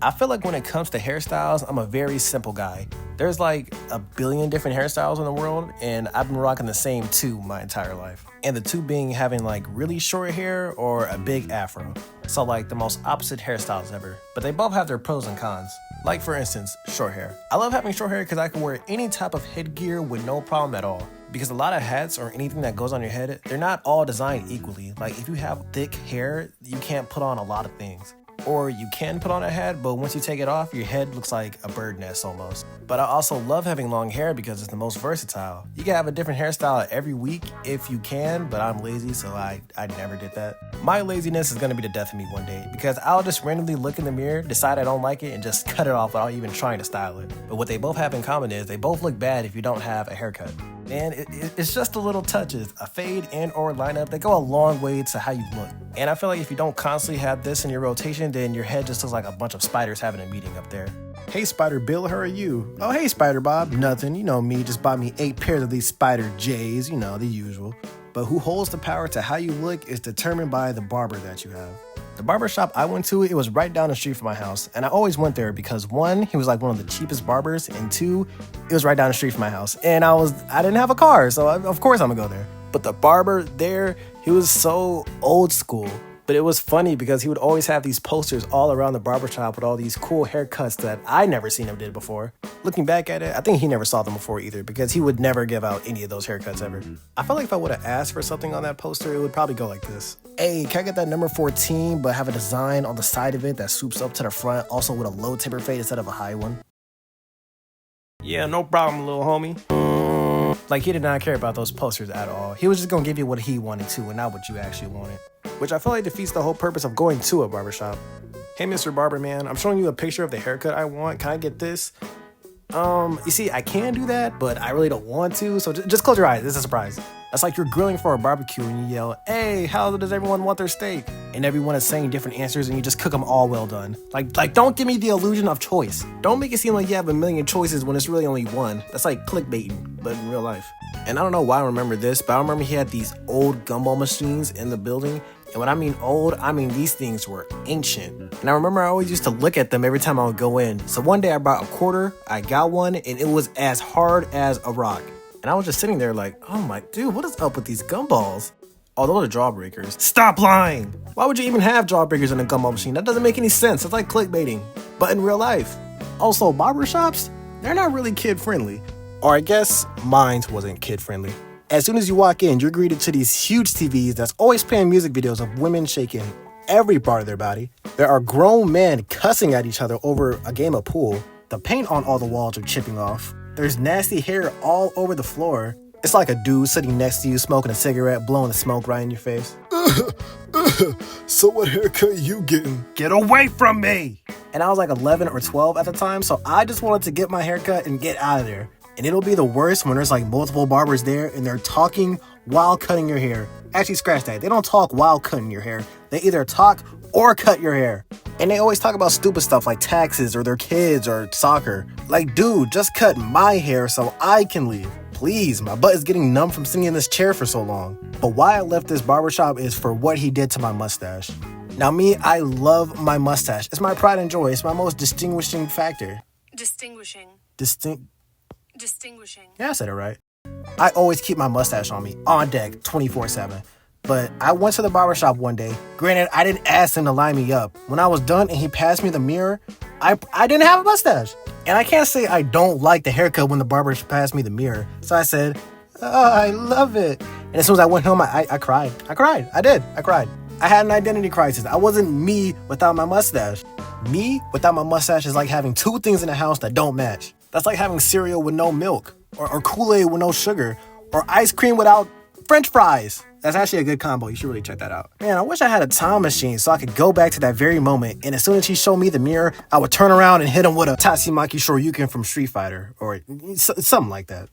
I feel like when it comes to hairstyles, I'm a very simple guy. There's like a billion different hairstyles in the world, and I've been rocking the same two my entire life. And the two being having like really short hair or a big afro. So like the most opposite hairstyles ever. But they both have their pros and cons. Like for instance, short hair. I love having short hair because I can wear any type of headgear with no problem at all. Because a lot of hats or anything that goes on your head, they're not all designed equally. Like if you have thick hair, you can't put on a lot of things. Or you can put on a hat, but once you take it off, your head looks like a bird nest almost. But I also love having long hair because it's the most versatile. You can have a different hairstyle every week if you can, but I'm lazy, so I never did that. My laziness is gonna be the death of me one day because I'll just randomly look in the mirror, decide I don't like it, and just cut it off without even trying to style it. But what they both have in common is they both look bad if you don't have a haircut. And it's just the little touches, a fade and or lineup, they go a long way to how you look. And I feel like if you don't constantly have this in your rotation, then your head just looks like a bunch of spiders having a meeting up there. Hey Spider Bill, how are you? Oh hey Spider Bob, nothing, you know me, just bought me 8 pairs of these Spider J's, you know, the usual. But who holds the power to how you look is determined by the barber that you have. The barbershop I went to, it was right down the street from my house. And I always went there because 1, he was like one of the cheapest barbers, and 2, it was right down the street from my house. And I didn't have a car, so of course I'm gonna go there. But the barber there, he was so old school. But it was funny because he would always have these posters all around the barbershop with all these cool haircuts that I never seen him did before. Looking back at it, I think he never saw them before either because he would never give out any of those haircuts ever. I felt like if I would have asked for something on that poster, it would probably go like this. Hey, can I get that number 14 but have a design on the side of it that swoops up to the front, also with a low taper fade instead of a high one? Yeah, no problem, little homie. Like he did not care about those posters at all. He was just gonna give you what he wanted to and not what you actually wanted. Which I feel like defeats the whole purpose of going to a barbershop. Hey, Mr. Barber Man, I'm showing you a picture of the haircut I want. Can I get this? You see, I can do that, but I really don't want to. So just close your eyes. This is a surprise. That's like you're grilling for a barbecue and you yell, hey, how does everyone want their steak? And everyone is saying different answers and you just cook them all well done. Like don't give me the illusion of choice. Don't make it seem like you have a million choices when it's really only one. That's like clickbaiting, but in real life. And I don't know why I remember this, but I remember he had these old gumball machines in the building. And when I mean old, I mean these things were ancient. And I remember I always used to look at them every time I would go in. So one day I bought a quarter, I got one, and it was as hard as a rock. And I was just sitting there like, oh my dude, what is up with these gumballs? Oh, those are jawbreakers. Stop lying! Why would you even have jawbreakers in a gumball machine? That doesn't make any sense. It's like clickbaiting, but in real life. Also, barbershops, they're not really kid friendly. Or I guess mine wasn't kid friendly. As soon as you walk in, you're greeted to these huge TVs that's always playing music videos of women shaking every part of their body. There are grown men cussing at each other over a game of pool. The paint on all the walls are chipping off. There's nasty hair all over the floor. It's like a dude sitting next to you smoking a cigarette, blowing the smoke right in your face. So what haircut you getting? Get away from me! And I was like 11 or 12 at the time, so I just wanted to get my haircut and get out of there. And it'll be the worst when there's like multiple barbers there and they're talking while cutting your hair. Actually, scratch that. They don't talk while cutting your hair. They either talk or cut your hair. And they always talk about stupid stuff like taxes or their kids or soccer. Like, dude, just cut my hair so I can leave. Please, my butt is getting numb from sitting in this chair for so long. But why I left this barbershop is for what he did to my mustache. Now me, I love my mustache. It's my pride and joy. It's my most distinguishing factor. Distinguishing. Yeah, I said it right. I always keep my mustache on me, on deck, 24/7. But I went to the barbershop one day. Granted, I didn't ask him to line me up. When I was done and he passed me the mirror, I didn't have a mustache. And I can't say I don't like the haircut when the barber passed me the mirror. So I said, oh, I love it. And as soon as I went home, I cried. I cried. I had an identity crisis. I wasn't me without my mustache. Me without my mustache is like having 2 things in the house that don't match. That's like having cereal with no milk, or Kool-Aid with no sugar, or ice cream without French fries. That's actually a good combo. You should really check that out. Man, I wish I had a time machine so I could go back to that very moment, and as soon as he showed me the mirror, I would turn around and hit him with a Tatsumaki Shoryuken from Street Fighter, or something like that.